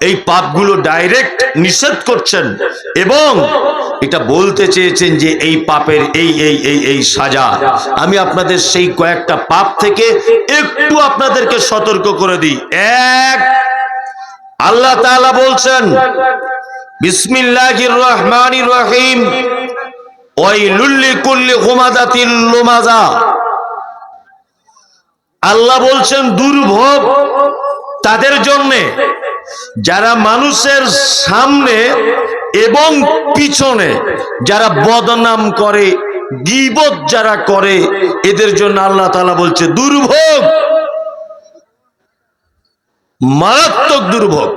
এই পাপগুলো ডাইরেক্ট নিষেধ করছেন এবং এটা বলতে চেয়েছেন যে এই পাপের এই সাজা। আমি আপনাদের সেই কয়েকটা পাপ থেকে একটু আপনাদেরকে সতর্ক করে দিই। এক, আল্লাহ তাআলা বলছেন বিসমিল্লাহির রহমানির রহিম, ওয়াইলুল লিকুল্লি হুমাযাতিল লুমাযা। আল্লাহ বলছেন দুর্ভোগ তাদের জন্য যারা মানুষের সামনে এবং পিছনে যারা বদনাম করে, গীবত যারা করে, এদের জন্য আল্লাহ তাআলা বলছে দুর্ভোগ, মারাত্মক দুর্ভোগ।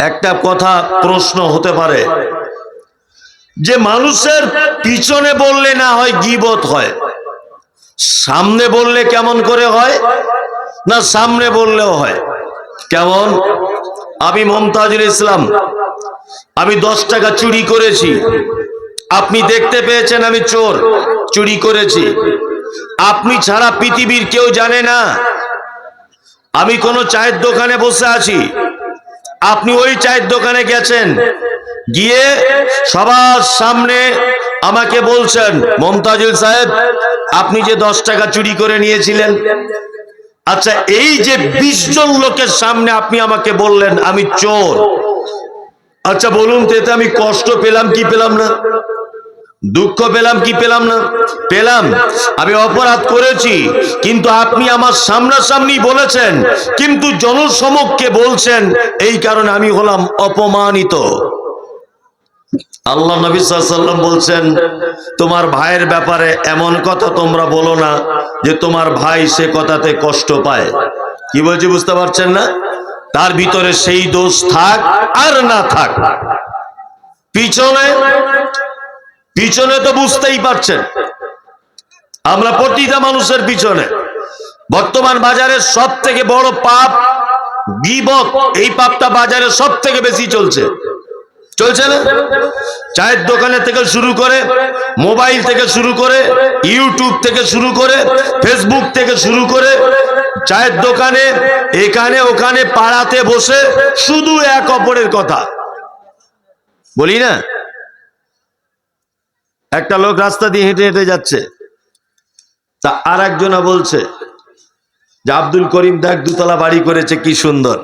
একটা কথা প্রশ্ন হতে পারে যে মানুষের পিছনে বললে না হয় গীবত হয়, সামনে বললে কেমন করে হয়? না সামনে বললেও হয়। কেমন? আমি মমতাজুল ইসলাম, আমি 10 টাকা চুরি করেছি, আপনি দেখতে পেয়েছেন আমি চোর, চুরি করেছি। আপনি ছাড়া পৃথিবীর কেউ জানে না। আমি কোনো চায়ের দোকানে বসে আছি, আপনি ওই চায়ের দোকানে গেছেন, গিয়ে সবার সামনে আমাকে বলছেন মমতাজুল সাহেব আপনি যে 10 টাকা চুরি করে নিয়েছিলেন। আচ্ছা, এই যে 20 জন লোকের সামনে আপনি আমাকে বললেন আমি চোর, আচ্ছা বলুন তো এতে আমি কষ্ট পেলাম কি পেলাম না? দুঃখ পেলাম কি পেলাম না? পেলাম। আমি অপরাধ করেছি, কিন্তু আপনি আমার সামনাসামনি বলেছেন, কিন্তু জনসমক্ষে বলছেন, এই কারণে আমি হলাম অপমানিত। আল্লাহ নবী সাল্লাল্লাহু আলাইহি ওয়াসাল্লাম বলছেন তোমার ভাইয়ের ব্যাপারে এমন কথা তোমরা বলো না যে তোমার ভাই সে কথাতে কষ্ট পায়। কি বলছি বুঝতে পারছেন না? তার ভিতরে সেই দোষ থাক আর না থাক, পিছনে তো বুঝতেই পারছেন, আমরা প্রতিটা মানুষের পিছনে। বর্তমান বাজারে সব থেকে বড় পাপ গীবত। এই পাপটা বাজারে সব থেকে বেশি চলছে না? চায়ের দোকানে থেকে শুরু করে, মোবাইল থেকে শুরু করে, ইউটিউব থেকে শুরু করে, ফেসবুক থেকে শুরু করে, চায়ের দোকানে এখানে ওখানে পাড়াতে বসে শুধু এক অপরের কথা বলি না। একটা লোক রাস্তা দিয়ে হেঁটে হেঁটে যাচ্ছে, তা আর একজনা বলছে যে আব্দুল করিম দেখ 2 তলা বাড়ি করেছে কি সুন্দর।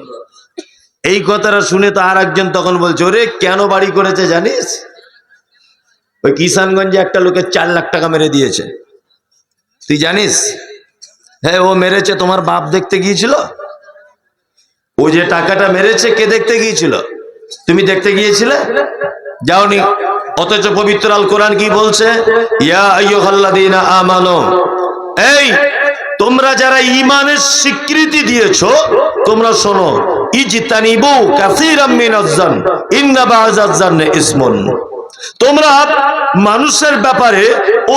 এই কথাটা শুনে তো আর একজন তখন বলছে ওরে কেন বাড়ি করেছে জানিস? ওই কিষানগঞ্জে একটা লোকের 4 লাখ টাকা মেরে দিয়েছে, তুই জানিস? হ্যাঁ ও মেরেছে, তোমার বাপ দেখতে গিয়েছিল। ও যে টাকাটা মেরেছে কে দেখতে গিয়েছিল? তুমি দেখতে গিয়েছিলে? যাওনি। অথচ পবিত্র আল কোরআন কি বলছে? ইয়া আইয়ুহাল্লাযীনা আমানু, এই তোমরা যারা ঈমানের স্বীকৃতি দিয়েছো তোমরা শোনো, ইজতানিবু কাসীরাম মিনাজ জান ইন্না বা'যাজ জান্নি ইসমুন। তোমরা মানুষের ব্যাপারে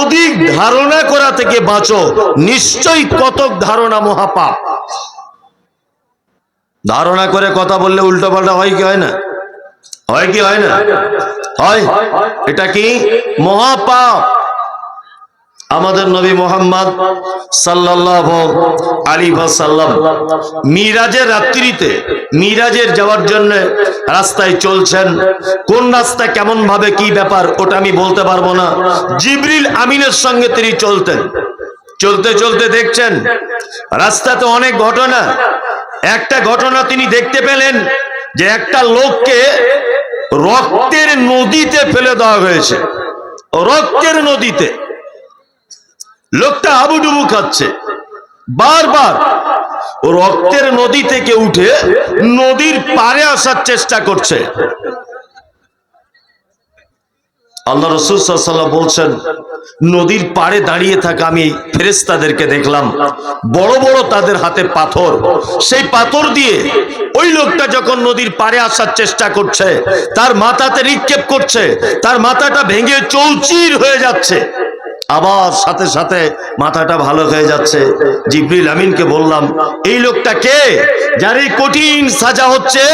অধিক ধারণা করা থেকে বাঁচো, নিশ্চয়ই কতক ধারণা মহাপাপ। ধারণা করে কথা বললে উল্টো পাল্টা হয় কি হয় না? হয় কি হয় না? হয়। এটা কি? মহাপাপ। আমাদের নবী মুহাম্মদ সাল্লাল্লাহু আলাইহি ওয়াসাল্লাম মিরাজের রাত্রিতে, মিরাজের যাওয়ার জন্য রাস্তায় চলছেন। কোন রাস্তা কেমন ভাবে কি ব্যাপার ওটা আমি বলতে পারবো না। জিবরিল আমিনের সঙ্গে তিনি চলতেন। চলতে চলতে দেখছেন রাস্তাতে অনেক ঘটনা। একটা ঘটনা তিনি দেখতে পেলেন যে একটা লোককে রক্তের নদীতে ফেলে দেওয়া হয়েছে। রক্তের নদীতে লোকটা হাবুডুবু খাচ্ছে, বারবার রক্তের নদী থেকে উঠে নদীর পারে আসার চেষ্টা করছে। আল্লাহ রাসূল সাল্লাল্লাহু আলাইহি ওয়াসাল্লাম বলছেন নদীর পাড়ে দাঁড়িয়ে থাকা আমি ফেরেশতাদেরকে দেখলাম, বড় বড় তাদের হাতে পাথর। সেই পাথর দিয়ে ওই লোকটা যখন নদীর পাড়ে আসার চেষ্টা করছে তার মাথাতে নিক্ষেপ করছে, তার মাথাটা ভেঙে চৌচির হয়ে যাচ্ছে, আবার সাথে সাথে মাথাটা ভালো হয়ে যাচ্ছে। জিবরিল আমিনকে বললাম এই লোকটা কে, যার এই কঠিন সাজা হচ্ছে?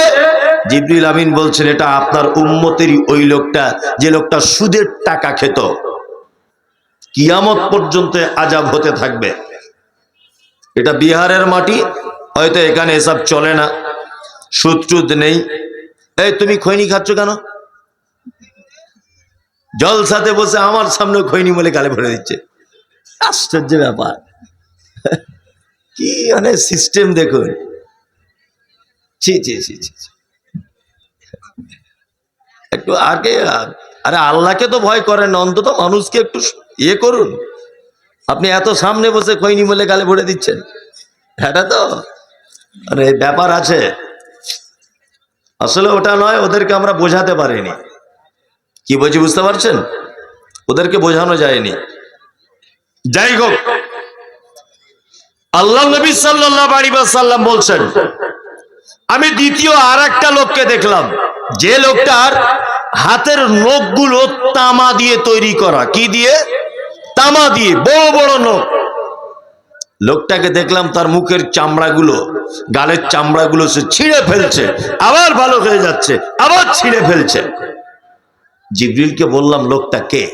জিবরিল আমিন বলছেন এটা আপনার উম্মতেরই ওই লোকটা, যে লোকটা সুদের টাকা খেত, কিয়ামত পর্যন্ত আযাব হতে থাকবে। এটা বিহারের মাটি, হয়তো এখানে এসব চলে না, সুদ টুদ নেই। এই তুমি খৈনি খাচ্ছ কেন? জলসাতে বসে আমার সামনে খৈনি বলে গালে ভরে দিচ্ছে। আশ্চর্য ব্যাপার, কি মানে সিস্টেম দেখুন। ছি ছি ছি ছি, একটু আগে, আরে আল্লাহকে তো ভয় করেন না, অন্তত মানুষকে একটু ইয়ে করুন। আপনি এত সামনে বসে খৈনি বলে গালে ভরে দিচ্ছেন, এটা তো আরে ব্যাপার আছে। আসলে ওটা নয়, ওদেরকে আমরা বোঝাতে পারিনি। কি বলছি বুঝতে পারছেন? ওদেরকে বোঝানো যায়নি। যাই হোক, আল্লাহ নবী সাল্লাল্লাহু আলাইহি ওয়াসাল্লাম বলছেন, আমি দ্বিতীয় আর একটা লোককে দেখলাম, যে লোকটার হাতের নখগুলো তামা দিয়ে তৈরি করা। কি দিয়ে? তামা দিয়ে, বড় বড় নখ। লোকটাকে দেখলাম তার মুখের চামড়াগুলো, গালের চামড়াগুলো সে ছিঁড়ে ফেলছে, আবার ভালো হয়ে যাচ্ছে, আবার ছিঁড়ে ফেলছে। জিবরিলকে বললাম, লোকটা কে?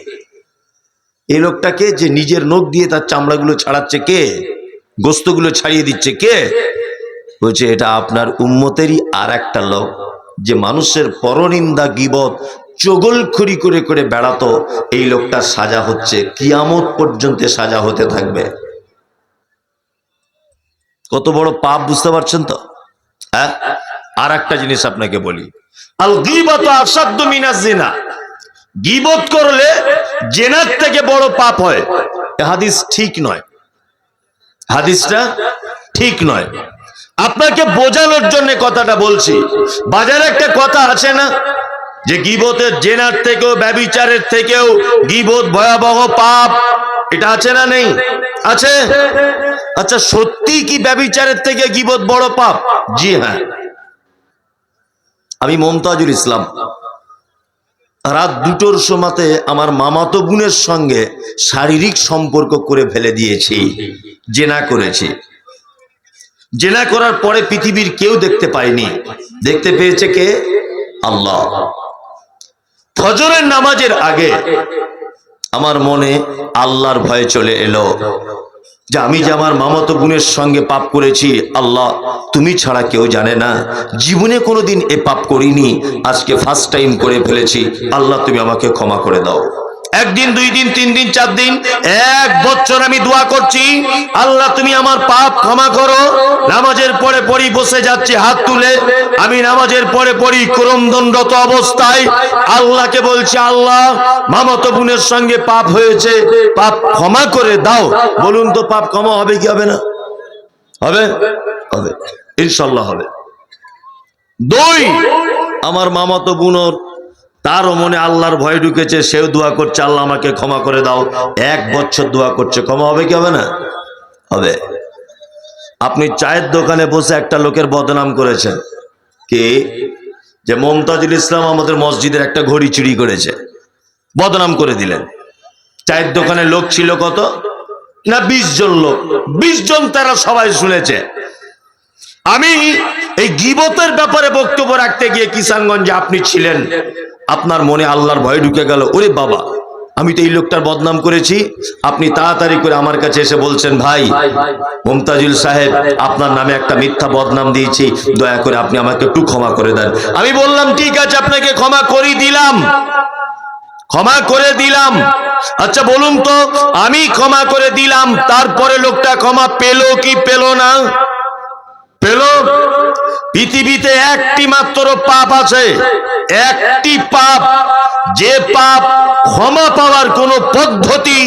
এই লোকটাকে যে নিজের নখ দিয়ে তার চামড়াগুলো ছাড়াচ্ছে কে? গোস্তগুলো ছাড়িয়ে দিচ্ছে কে? বলছে, এটা আপনার উম্মতেরই আর একটা লোক, যে মানুষের পরনিন্দা গীবত চগলখড়ি করে করে বেড়াতো। এই লোকটার সাজা হচ্ছে কিয়ামত পর্যন্ত সাজা হতে থাকবে। কত বড় পাপ, বুঝতে পারছেন তো? হ্যাঁ, আর একটা জিনিস আপনাকে বলি, আল গীবাতু আসাদ্দু মিনাজ জিনা। গীবত করলে জেনার থেকে বড় পাপ হয়। হাদিস ঠিক নয়, হাদিসটা ঠিক নয়। আপনাকে বোঝানোর জন্য কথাটা বলছি। বাজারে একটা কথা আছে না, যে গীবতের জেনার থেকেও, ব্যভিচারের থেকেও গীবত ভয়াবহ পাপ। এটা আছে না নেই? আছে। আচ্ছা, সত্যি কি ব্যভিচারের থেকে গীবত বড় পাপ? জি হ্যাঁ। আমি মমতাজুল ইসলাম রাত 2টোর সময়তে আমার মামাতো বোনের সঙ্গে শারীরিক সম্পর্ক করে ফেলে দিয়েছি, জেনা করেছি। জেনা করার পরে পৃথিবীর কেউ দেখতে পায়নি, দেখতে পেয়েছে কে? আল্লাহ। ফজরের নামাজের আগে আমার মনে আল্লাহর ভয় চলে এলো, যে আমি যে আমার মামাতো বোনের সঙ্গে পাপ করেছি, আল্লাহ তুমি ছাড়া কেউ জানে না, জীবনে কোনোদিন এ পাপ করিনি, আজকে ফার্স্ট টাইম করে ফেলেছি, আল্লাহ তুমি আমাকে ক্ষমা করে দাও। একদিন, 2 দিন, 3 দিন, 4 দিন, 1 বছর আমি দোয়া করছি, আল্লাহ তুমি আমার পাপ ক্ষমা করো। নামাজের পরে পড়ি, বসে যাচ্ছি হাত তুলে, আমি নামাজের পরে পড়ি ক্রন্দনরত অবস্থায় আল্লাহকে বলছি, আল্লাহ মামাতো বোনের সঙ্গে পাপ হয়েছে, পাপ ক্ষমা করে দাও। বলুন তো, পাপ ক্ষমা হবে কি হবে না? হবে, হবে, ইনশাআল্লাহ হবে। 2, আমার মামাতো বোনর, তারও মনে আল্লাহর ভয় ঢুকেছে, সেও দোয়া করছে, আল্লাহ আমাকে ক্ষমা করে দাও। 1 বছর দোয়া করছে, ক্ষমা হবে কি হবে না? হবে। আপনি চায়ের দোকানে বসে একটা লোকের বদনাম করেছেন, কি? যে মমতাজুল ইসলাম আমাদের মসজিদের একটা ঘড়ি চুরি করেছে, বদনাম করে দিলেন। চায়ের দোকানে লোক ছিল কত না? 20 জন লোক। 20 জন, তারা সবাই শুনেছে। আমি এই গীবতের ব্যাপারে বক্তব্য রাখতে গিয়ে কিষানগঞ্জে আপনি ছিলেন, আপনার মনে আল্লাহর ভয় ঢুকে গেল, ওরে বাবা আমি তো এই লোকটার বদনাম করেছি। আপনি তাড়াতাড়ি করে আমার কাছে এসে বলছেন, ভাই মুমতাজুল সাহেব আপনার নামে একটা মিথ্যা বদনাম দিয়েছি, দয়া করে আপনি আমাকে একটু ক্ষমা করে দেন। আমি বললাম, ঠিক আছে, আপনাকে ক্ষমা করে দিলাম, ক্ষমা করে দিলাম। আচ্ছা বলুন তো, আমি ক্ষমা করে দিলাম, তারপরে লোকটা ক্ষমা পেল কি পেল না? পেল। পৃথিবীতে একটি মাত্র পাপ আছে, একটি পাপ, যে পাপ ক্ষমা পাওয়ার কোন পদ্ধতি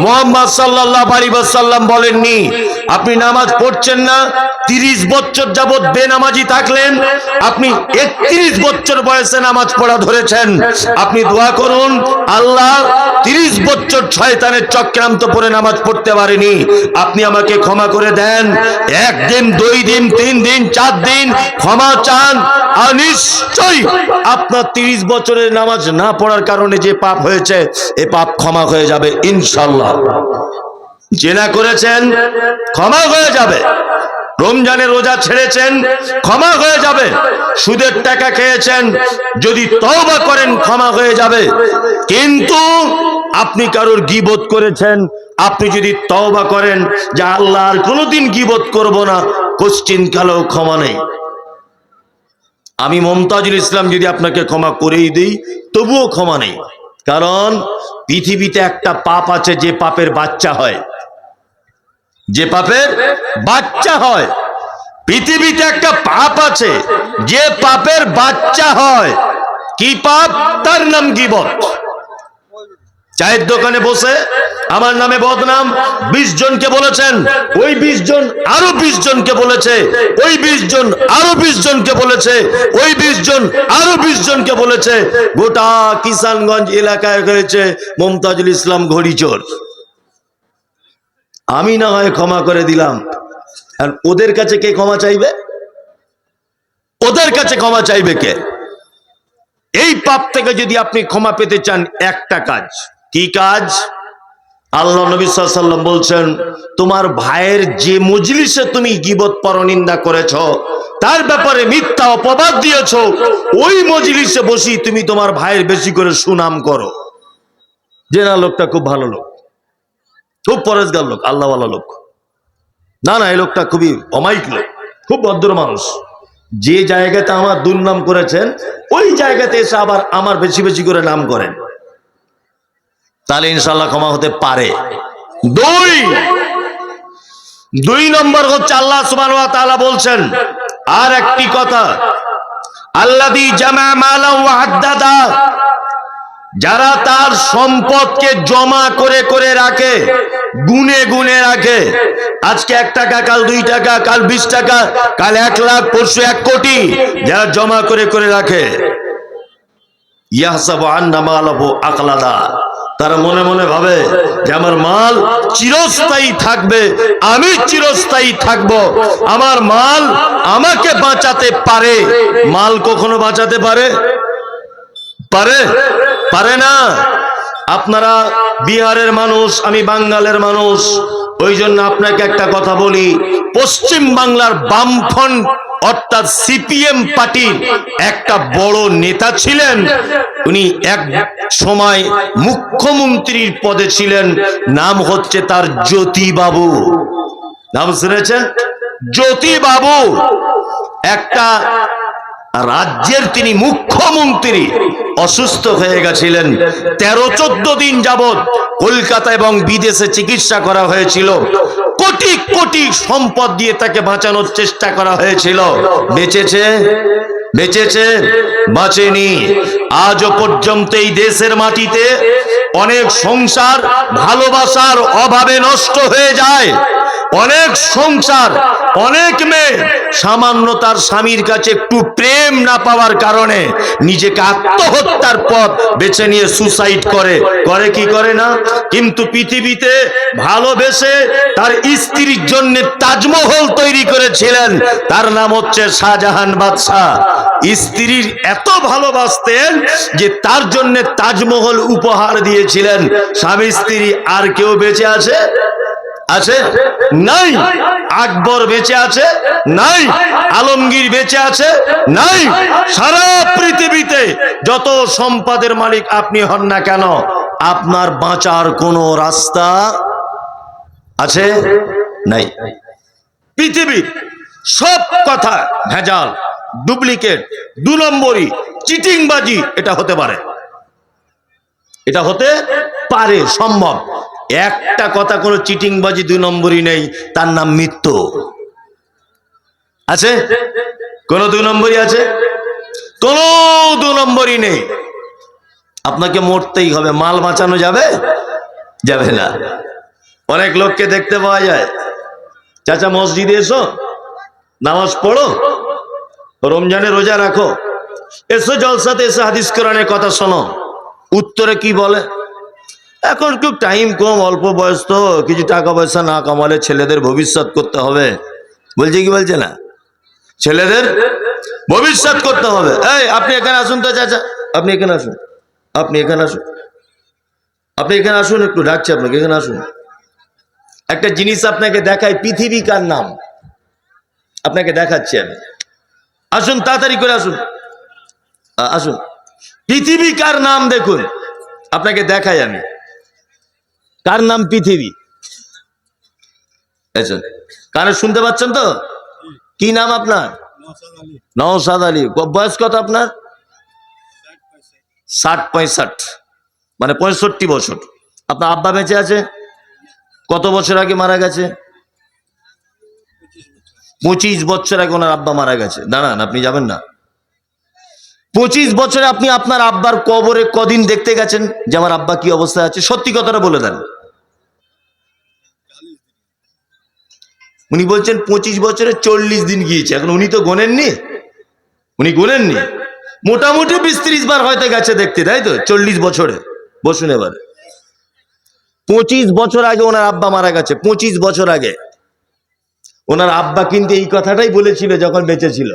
মুহাম্মদ সাল্লাল্লাহু আলাইহি ওয়াসাল্লাম বলেননি। আপনি নামাজ পড়ছেন না, 30 বছর যাবত বেনামাজি থাকলেন, আপনি 31 বছর বয়সে নামাজ পড়া ধরেছেন, আপনি দোয়া করুন, আল্লাহ 30 বছর শয়তানের চক্রান্ত পড়ে নামাজ পড়তে পারেনি, আপনি আমাকে ক্ষমা করে দেন। 1 দিন, 2 দিন, 3 দিন, 4 দিন ক্ষমা চান, আর নিশ্চয়ই আপনার 30 বছরের নামাজ না পড়ার কারণে যে পাপ হয়েছে, এ পাপ ক্ষমা হয়ে যাবে ইনশাআল্লাহ। জেনা করেছেন, ক্ষমা হয়ে যাবে। রমজানের রোজা ছেড়েছেন, ক্ষমা হয়ে যাবে। সুদের টাকা খেয়েছেন, যদি তওবা করেন ক্ষমা হয়ে যাবে। কিন্তু আপনি কারোর গীবত করেছেন, আপনি যদি তওবা করেন যে আল্লাহ আর কোনোদিন গীবত করব না, কোশ্চিন কালেও ক্ষমা নেই। আমি মমতাজুল ইসলাম যদি আপনাকে ক্ষমা করেই দিই, তবুও ক্ষমা নেই। কারণ পৃথিবীতে একটা পাপ আছে, যে পাপের বাচ্চা হয়, যে পাপের বাচ্চা হয়। পৃথিবীতে একটা পাপ আছে, যে পাপের বাচ্চা হয়। কি পাপ? তার নাম গীবত। চায়ের দোকানে বসে আমার নামে বদনাম 20 জনকে বলেছেন, ওই 20 জন আরো 20 জনকে বলেছে, ওই 20 জন আরো 20 জনকে বলেছে, ওই 20 জন আরো 20 জনকে বলেছে। গোটা কিষানগঞ্জ এলাকায় হয়েছে মমতাজুল ইসলাম ঘড়িচোর। আমি না হয় ক্ষমা করে দিলাম, আর ওদের কাছে কে ক্ষমা চাইবে? ওদের কাছে ক্ষমা চাইবে কে? এই পাপ থেকে যদি আপনি ক্ষমা পেতে চান, একটা কাজ। কি কাজ? আল্লাহ নবী সাল্লাল্লাহু আলাইহি ওয়াসাল্লাম বলছেন, তোমার ভাইয়ের যে মজলিসে তুমি গীবত পরনিন্দা করেছো, তার ব্যাপারে মিথ্যা অপবাদ দিয়েছো, ওই মজলিসে বসি তুমি তোমার ভাইয়ের বেশি করে সুনাম করো, যে না লোকটা খুব ভালো লোক, খুব পরেজগার লোক, আল্লাহওয়ালা লোক। না না, এই লোকটা খুবই অমায়িক লোক, খুব ভদ্র মানুষ। যে জায়গাতে আমার দুর্নাম করেছেন, ওই জায়গাতে এসে আবার আমার বেশি বেশি করে নাম করেন, তাহলে ইনশাআল্লাহ ক্ষমা হতে পারে। দুই নম্বর হচ্ছে আল্লাহ সুবহানাহু ওয়া তাআলা বলছেন আর একটি কথা, আল্লাযী জামা মালান ওয়া আদ্দাদা, যারা তার সম্পদকে জমা করে করে রাখে, গুনে গুনে রাখে। আজকে 1 টাকা, কাল 2 টাকা, কাল 20 টাকা, কাল 1 লাখ, পরশু 1 কোটি, যারা জমা করে করে রাখে। ইয়াহসাবু আন্না মালাহু আকলাদা, তারা মনে মনে ভাবে যে আমার মাল চিরস্থায়ী থাকবে, আমি চিরস্থায়ী থাকব, আমার মাল আমাকে বাঁচাতে পারে। মাল কখনো বাঁচাতে পারে? পারে? পারে না। আপনারা বিহারের মানুষ, আমি বাঙ্গালের মানুষ, ওই জন্য আপনাকে একটা কথা বলি, পশ্চিম বাংলার বামফ্রন্ট অর্থাৎ সিপিএম পার্টির একটা বড় নেতা ছিলেন, উনি এক সময় মুখ্যমন্ত্রীর পদে ছিলেন, নাম হচ্ছে তার জ্যোতি বাবু। নাম শুনেছেন? জ্যোতি বাবু। একটা রাজ্যের তিনি মুখ্যমন্ত্রী, অসুস্থ হয়ে গেছিলেন। 13-14 দিন যাবৎ কলকাতা এবং বিদেশে চিকিৎসা করা হয়েছিল, কোটি কোটি সম্পদ দিয়ে তাকে বাঁচানোর চেষ্টা করা হয়েছিল। বেঁচেছে? বেঁচেছে? বাঁচেনি। আজও পর্যন্ত এই দেশের মাটিতে অনেক সংসার ভালোবাসার অভাবে নষ্ট হয়ে যায়। অনেক সংসার, অনেক মেয়ে সামান্য তার স্বামীর কাছে একটু প্রেম না পাওয়ার কারণে নিজেকে আত্মহত্যার পথ বেছে নিয়ে সুসাইড করে। করে কি করে না? কিন্তু পৃথিবীতে ভালোবেসে তার স্ত্রীর জন্য তাজমহল তৈরি করেছিলেন, তার নাম হচ্ছে শাহজাহান বাদশাহ। স্ত্রীর এত ভালোবাসতেন যে তার জন্য তাজমহল উপহার দিয়েছিলেন। স্বামী স্ত্রী আর কেউ বেঁচে আছে? আছে? নাই। আকবর বেঁচে আছে? নাই। আলমগীর বেঁচে আছে? নাই। সারা পৃথিবীতে যত সম্পদের মালিক আপনি হন না কেন, আপনার বাঁচার কোনো রাস্তা আছে? নাই। পৃথিবীর সব কথা ভেজাল, ডুপ্লিকেট, 2 নম্বরি, চিটিংবাজি। এটা হতে পারে, এটা হতে পারে, সম্ভব। একটা কথা, কোনো চিটিংবাজি 2 নম্বরই নেই, তার নাম মৃত্যু। আছে? কোন 2 নম্বরই আছে? কোন 2 নম্বরই নেই। আপনাকে মরতেই হবে। মাল বাঁচানো যাবে? যাবে না। অনেক লোককে দেখতে পাওয়া যায়, চাচা মসজিদে এসো, নামাজ পড়ো, রমজানে রোজা রাখো, এসো জলসাতে, এসে হাদিস কোরআনের কথা শোনো। উত্তরে কি বলে? এখন একটু টাইম কম, অল্প বয়স তো, কিছু টাকা পয়সা না কামালে ছেলেদের ভবিষ্যৎ করতে হবে। বলছে কি বলছে না? ছেলেদের ভবিষ্যৎ করতে হবে। এই আপনি এখানে আসুন তো চাচা, আপনি এখানে আসুন, আপনি এখানে আসুন, আপনি এখানে আসুন, একটু ডাকছি আপনাকে, এখানে আসুন। একটা জিনিস আপনাকে দেখায়, পৃথিবী কার নাম? আপনাকে দেখাচ্ছি আমি। আসুন তাড়াতাড়ি করে আসুন, আসুন। পৃথিবী কার নাম দেখুন, আপনাকে দেখাই আমি কার নাম পৃথিবী। কানে শুনতে পাচ্ছেন তো? কি নাম আপনার? নওশাদ আলী। বয়স কত আপনার? 60-65, মানে 65 বছর। আপনার আব্বা বেঁচে আছে? কত বছর আগে মারা গেছে? 25 বছর আগে ওনার আব্বা মারা গেছে। দাঁড়ান, আপনি যাবেন না। 25 বছরে আপনি আপনার আব্বার কবরে কদিন দেখতে গেছেন যে আমার আব্বা কি অবস্থায় আছে? সত্যি কথাটা বলে দেন। উনি বলছেন 25 বছরে 40 দিন গিয়েছে। এখন উনি তো গোনেননি, উনি গোনেননি। মোটামুটি 20-30 বার হয়তো গেছে দেখতে, তাই তো? 40 বছরে। বসুন এবার। 25 বছর আগে ওনার আব্বা মারা গেছে। 25 বছর আগে ওনার আব্বা কিন্তু এই কথাটাই বলেছিল যখন বেঁচে ছিল,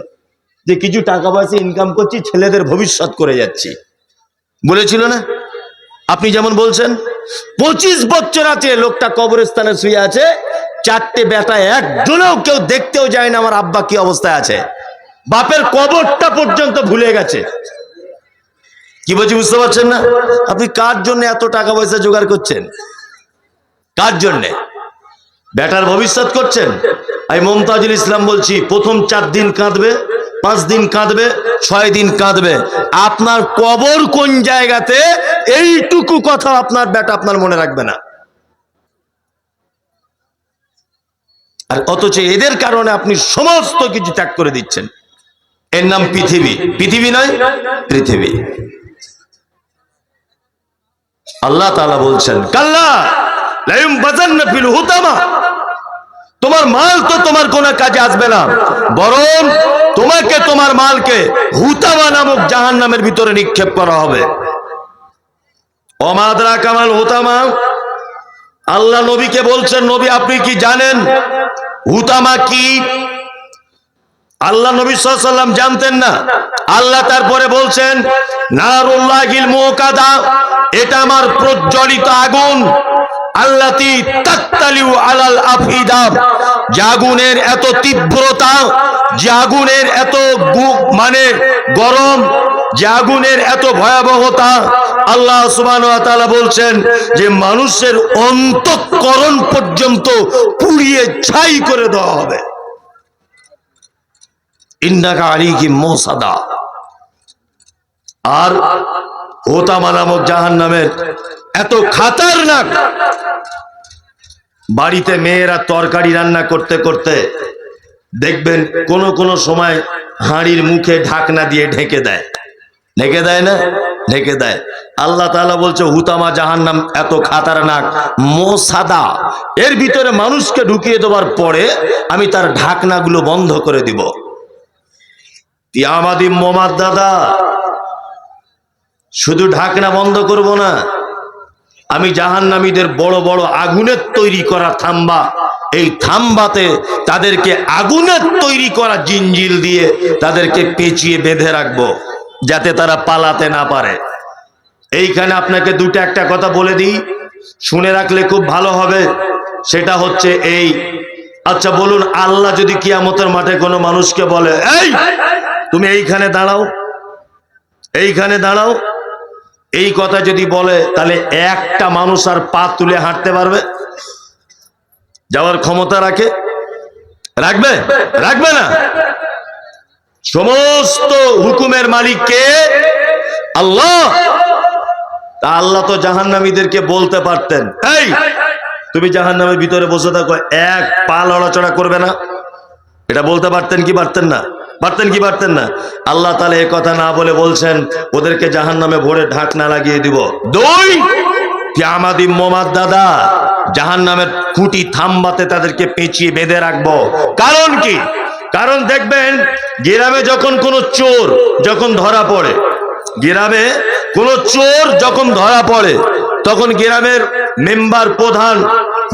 যে কিছু টাকা পয়সা ইনকাম করছি, ছেলেদের ভবিষ্যৎ করে যাচ্ছি, বলেছিল না? আপনি যেমন বলছেন 25 বছর আছে লোকটা কবরস্থানে শুয়ে আছে, 4টে বেটা একজনও কেউ দেখতেও যায় না আমার আব্বা কি অবস্থায় আছে। বাপের কবরটা পর্যন্ত ভুলে গেছে। কি বলছি বুঝতে পারছেন না? আপনি কার জন্য এত টাকা পয়সা জোগাড় করছেন? কার জন্য? বেটার ভবিষ্যৎ করছেন? আমি মমতাজুল ইসলাম বলছি, প্রথম 4 দিন কাঁদবে, 5 দিন কাঁদবে, 6 দিন কাঁদবে। আপনার কবর কোন জায়গাতে, এইটুকু কথা আপনার বেটা আপনার মনে রাখবে না। আর অথচ এদের কারণে আপনি সমস্ত কিছু ত্যাগ করে দিচ্ছেন। এর নাম পৃথিবী। পৃথিবী নয়, পৃথিবী। আল্লাহ তাআলা বলছেন, কাল্লা লায়ুমবাযান্না ফিল হুতামা, তোমার মাল তো তোমার কোনো কাজে আসবে না, বরং তোমাকে তোমার মালকে হুতামা নামক জাহান্নামের ভিতরে নিক্ষেপ করা হবে। ওমা আদরাকা মাল হুতামা, আল্লাহ নবীকে বলছেন, নবী আপনি কি জানেন হুতামা কি? আল্লাহ নবী সাল্লাল্লাহু আলাইহি ওয়াসাল্লাম জানতেন না। আল্লাহ তারপরে বলছেন, নারুল্লাহিল মুকাদা, এটা আমার প্রজ্বলিত আগুন, আল্লাতী তাত্তালিউ আলাল আফিদা, যে আগুনের এত তীব্রতা, যে আগুনের এত মানে গরম, যে আগুনের এত ভয়াবহতা, আল্লাহ সুবহানাহু ওয়া তাআলা বলছেন যে মানুষের অন্তঃকরণ পর্যন্ত পুড়িয়ে ছাই করে দেওয়া হবে। ইন্নাকা আলাইহিম মুসাদা। আর হুতামা নামক জাহান্নামের এত খাতারনাক, বাড়িতে মেয়েরা তরকারি রান্না করতে করতে দেখবেন কোন কোন সময় হাঁড়ির মুখে ঢাকনা দিয়ে ঢেকে দেয়। ঢেকে দেয় না? ঢেকে দেয়। আল্লাহ তাআলা বলছে হুতামা জাহান্নাম এত খাতারনাক, মোসাদা, এর ভিতরে মানুষকে ঢুকিয়ে দেওয়ার পরে আমি তার ঢাকনাগুলো বন্ধ করে দিব। আমাদি মোমাদ দাদা, শুধু ঢাকনা বন্ধ করব না, আমি জাহান্নামীদের বড় বড় আগুনের তৈরি করা থাম্বা, এই থাম্বাতে তাদেরকে আগুনের তৈরি করা জিঞ্জিল দিয়ে তাদেরকে পেঁচিয়ে বেঁধে রাখবো, যাতে তারা পালাতে না পারে। এইখানে আপনাকে একটা কথা বলে দিই, শুনে রাখলে খুব ভালো হবে। সেটা হচ্ছে এই, আচ্ছা বলুন, আল্লাহ যদি কিয়ামতের মাঠে কোনো মানুষকে বলে, এই তুমি এইখানে দাঁড়াও, এইখানে দাঁড়াও, এই কথা যদি বলে, তাহলে একটা মানুষ আর পা তুলে হাঁটতে পারবে? যাওয়ার ক্ষমতা রাখে? রাখবে? রাখবে না। সমস্ত হুকুমের মালিক কে? আল্লাহ। তা আল্লাহ তো জাহান্নামীদেরকে বলতে পারতেন, এই তুমি জাহান্নামের ভিতরে বসে থাকো, এক পা লড়াচড়া করবে না। এটা বলতে পারতেন কি পারতেন না? পারতেন কি পারতেন না? আল্লাহ তাআলা এই কথা না বলে বলছেন ওদেরকে জাহান্নামে ভরে ঢাকনা লাগিয়ে দিব। দুই, কিয়ামাদি মোমাদ দাদা, জাহান্নামের খুঁটি থাম্বাতে তাদেরকে পেঁচিয়ে বেঁধে রাখবো। কারণ কি? কারণ দেখবেন গ্রামে যখন কোনো চোর যখন ধরা পড়ে, গ্রামে কোনো চোর যখন ধরা পড়ে, তখন গ্রামের মেম্বার, প্রধান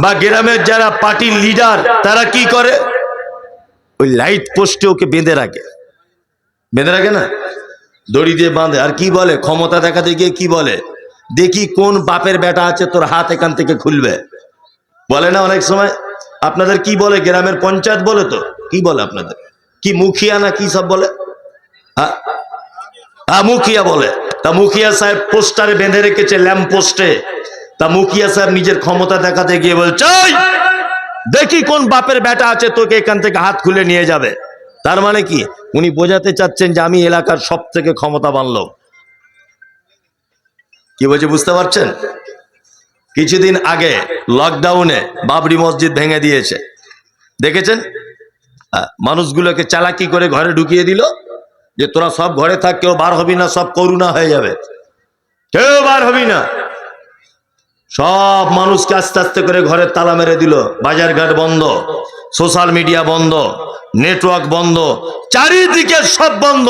বা গ্রামের যারা পার্টির লিডার, তারা কি করে? ওই লাইট পোস্টে ওকে বেঁধে রাখে। বেঁধে রাখে না? দড়ি দিয়ে বাঁধে। আর কি বলে? ক্ষমতা দেখাতে গিয়ে কি বলে? দেখি কোন বাপের বেটা আছে তোর হাত এখান থেকে খুলবে, বলে না অনেক সময়? আপনাদের কি বলে? গ্রামের পঞ্চায়েত বলে তো? কি বলে আপনাদের? কি মুখিয়া না কি সব বলে, হ্যাঁ হ্যাঁ মুখিয়া বলে। তা মুখিয়া সাহেব পোস্টারে বেঁধে রেখেছে ল্যাম্প পোস্টে। তা মুখিয়া সাহেব নিজের ক্ষমতা দেখাতে গিয়ে বলছে, দেখি কোন বাপের বেটা আছে তোকে এখান থেকে হাত খুলে নিয়ে যাবে। তার মানে কি উনি বোঝাতে চাচ্ছেন যে আমি এলাকার সব থেকে ক্ষমতাবান লোক। কি বলছে বুঝতে পারছেন? কিছুদিন আগে লকডাউনে বাবরি মসজিদ ভেঙে দিয়েছে, দেখেছেন? মানুষগুলোকে চালাকি করে ঘরে ঢুকিয়ে দিল যে তোরা সব ঘরে থাক, কেউ বার হবি না, সব করোনা হয়ে যাবে, কেউ বার হবি না। সব মানুষকে আস্তে আস্তে করে ঘরে তালা মেরে দিল, বাজারঘাট বন্ধ, সোশ্যাল মিডিয়া বন্ধ, নেটওয়ার্ক বন্ধ, চারিদিকে সব বন্ধ।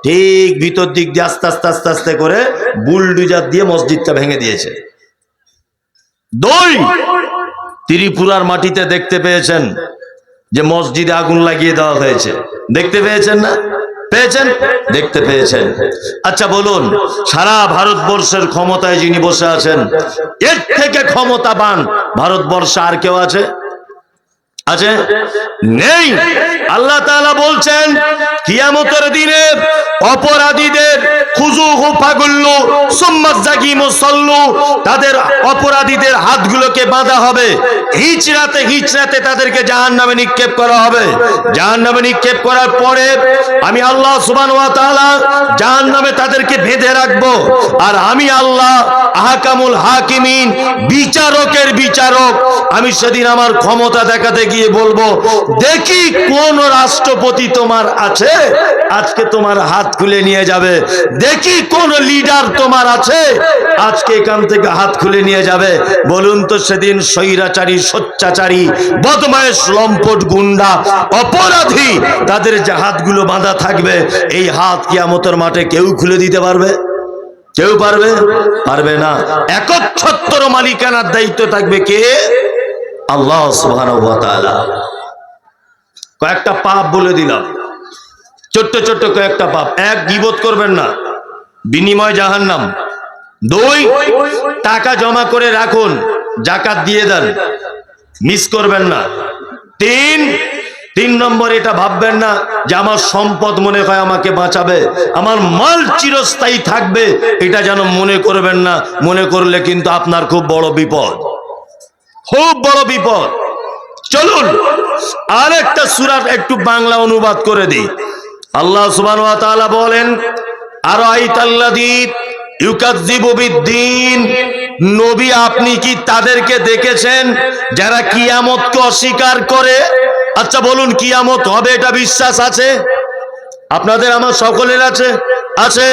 ঠিক ভিতর দিক দিয়ে আস্তে আস্তে আস্তে আস্তে করে বুলডুজার দিয়ে মসজিদটা ভেঙে দিয়েছে। ত্রিপুরার মাটিতে দেখতে পেয়েছেন যে মসজিদে আগুন লাগিয়ে দেওয়া হয়েছে, দেখতে পেয়েছেন না? পেয়েছেন? দেখতে পেয়েছেন। আচ্ছা বলুন, সারা ভারতবর্ষের ক্ষমতায় যিনি বসে আছেন, এর থেকে ক্ষমতাবান ভারতবর্ষে আর কেউ আছে? আছে? নেই। আল্লাহ তাআলা বলছেন কিয়ামতের দিনে অপরাধীদের খুযুহু ফাগুল্লু সুম্মা জাকিমু সাল্লু, তাদের অপরাধীদের হাতগুলোকে বাঁধা হবে, হিচড়াতে হিচড়াতে তাদেরকে জাহান্নামে নিক্ষেপ করা হবে। জাহান্নামে নিক্ষেপ করার পরে আমি আল্লাহ সুবহানাহু ওয়া তাআলা জাহান্নামে তাদেরকে বেঁধে রাখবো। আর আমি আল্লাহ আহকামুল হাকিমিন, বিচারকের বিচারক, আমি সেদিন আমার ক্ষমতা দেখাতে গিয়ে বলবো, দেখি কোন রাষ্ট্রপতি তোমার আছে আজকে তোমার হাত খুলে নিয়ে যাবে, দেখি কোন লিডার তোমার আছে আজকে এখান থেকে হাত খুলে নিয়ে যাবে। বলুন তো সেদিন স্বৈরাচারী, স্বৈরাচারী, বদমাইশ, লম্পট, গুন্ডা, অপরাধী, তাদের যে হাতগুলো বাঁধা থাকবে, এই হাত কিয়ামতের মাঠে কেউ খুলে দিতে পারবে? কেউ পারবে? পারবে না। একচ্ছত্র মালিকানার দায়িত্ব থাকবে কে? আল্লাহ সুবহানাহু ওয়া তাআলা। কয়েকটা পাপ বলে দিলাম, ছোট্ট ছোট্ট কয়েকটা পাপ। এক, গীবত করবেন না, বিনিময় জাহান্নাম। দুই, টাকা জমা করে রাখুন, যাকাত দিয়ে দেন, মিস করবেন না। তিন নম্বর, এটা ভাববেন না যে আমার সম্পদ মনে হয় আমাকে বাঁচাবে, আমার মাল চিরস্থায়ী থাকবে, এটা যেন মনে করবেন না। মনে করলে কিন্তু আপনার খুব বড় বিপদ, খুব বড় বিপদ। চলুন আরেকটা সূরার একটু বাংলা অনুবাদ করে দিই। আল্লাহ সুবহানাহু ওয়া তাআলা বলেন, আরাইতাল্লাযী ইউকাযযিবু বিদ্দীন, নবী আপনি কি তাদেরকে দেখেছেন যারা কিয়ামতকে অস্বীকার করে? আচ্ছা বলুন, কিয়ামত হবে এটা বিশ্বাস আছে আপনাদের? আমার সকলের আছে? আছে।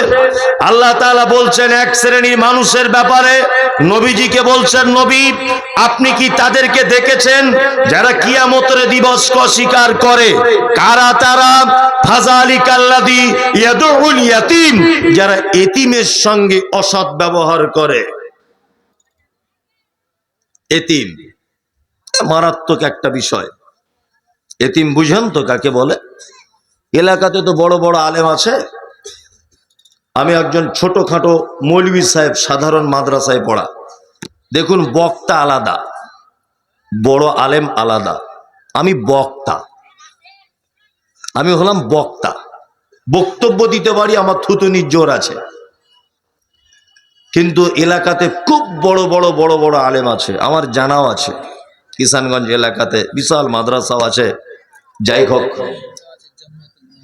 আল্লাহ তাআলা বলছেন এক শ্রেণীর মানুষের ব্যাপারে, নবীজিকে বলছেন, নবী আপনি কি তাদেরকে দেখেছেন যারা কিয়ামতের দিবসকে অস্বীকার করে? কারা তারা? ফাযালিকাল্লাযী ইয়াদউল ইয়াতীম, যারা এতিমের সঙ্গে অসৎ ব্যবহার করে। এতিম মারাত্মক একটা বিষয়। এতিম বুঝেন তো কাকে বলে? এলাকাতে তো বড় বড় আলেম আছে। আমি একজন ছোটখাটো মৌলভী সাহেব, সাধারণ মাদ্রাসায় পড়া। দেখুন, বক্তা আলাদা, বড় আলেম আলাদা। আমি বক্তা, আমি হলাম বক্তা, বক্তব্য দিতে পারি, আমার থুতুনির জোর আছে। কিন্তু এলাকাতে খুব বড় বড় বড় বড় আলেম আছে, আমার জানাও আছে। কিষানগঞ্জ এলাকাতে বিশাল মাদ্রাসাও আছে। যাই হোক,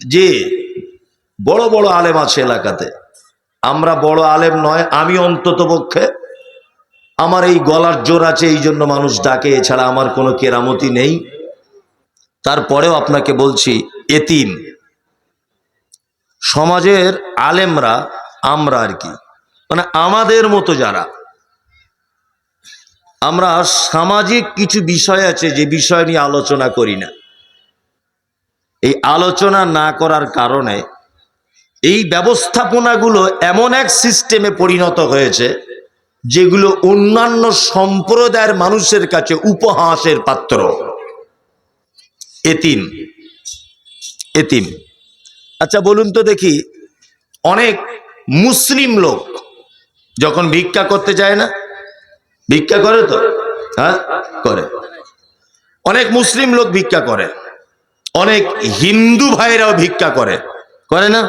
যে বড় বড় আলেম আছে এলাকাতে, আমরা বড় আলেম নয়। আমি অন্তত পক্ষে, আমার এই গলার জোর আছে, এই জন্য মানুষ ডাকে, এছাড়া আমার কোনো কেরামতি নেই। তারপরেও আপনাকে বলছি, এতিম সমাজের আলেমরা, আমরা আর কি, মানে আমাদের মতো যারা, আমরা সামাজিক কিছু বিষয় আছে যে বিষয় নিয়ে আলোচনা করি না। এই আলোচনা না করার কারণে এই ব্যবস্থাপনাগুলো এমন এক সিস্টেমে পরিণত হয়েছে যেগুলো অন্যান্য সম্প্রদায়ের মানুষের কাছে উপহাসের পাত্র। এতিম, এতিম। আচ্ছা বলুন তো দেখি, অনেক মুসলিম লোক যখন ভিক্ষা করতে যায় না, ভিক্ষা করে তো? হ্যাঁ করে। অনেক মুসলিম লোক ভিক্ষা করে। অনেক হিন্দু ভাইরাও ভিক্ষা করে, করে না?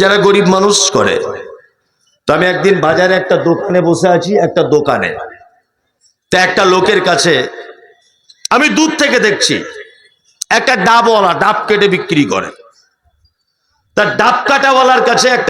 যারা গরিব মানুষ করে। তো আমি একদিন বাজারে একটা দোকানে বসে আছি, একটা দোকানে, তা একটা লোকের কাছে আমি দূর থেকে দেখছি একটা ডাবওয়ালা ডাব কেটে বিক্রি করে। তার ডাব কাটাওয়ালার কাছে একটা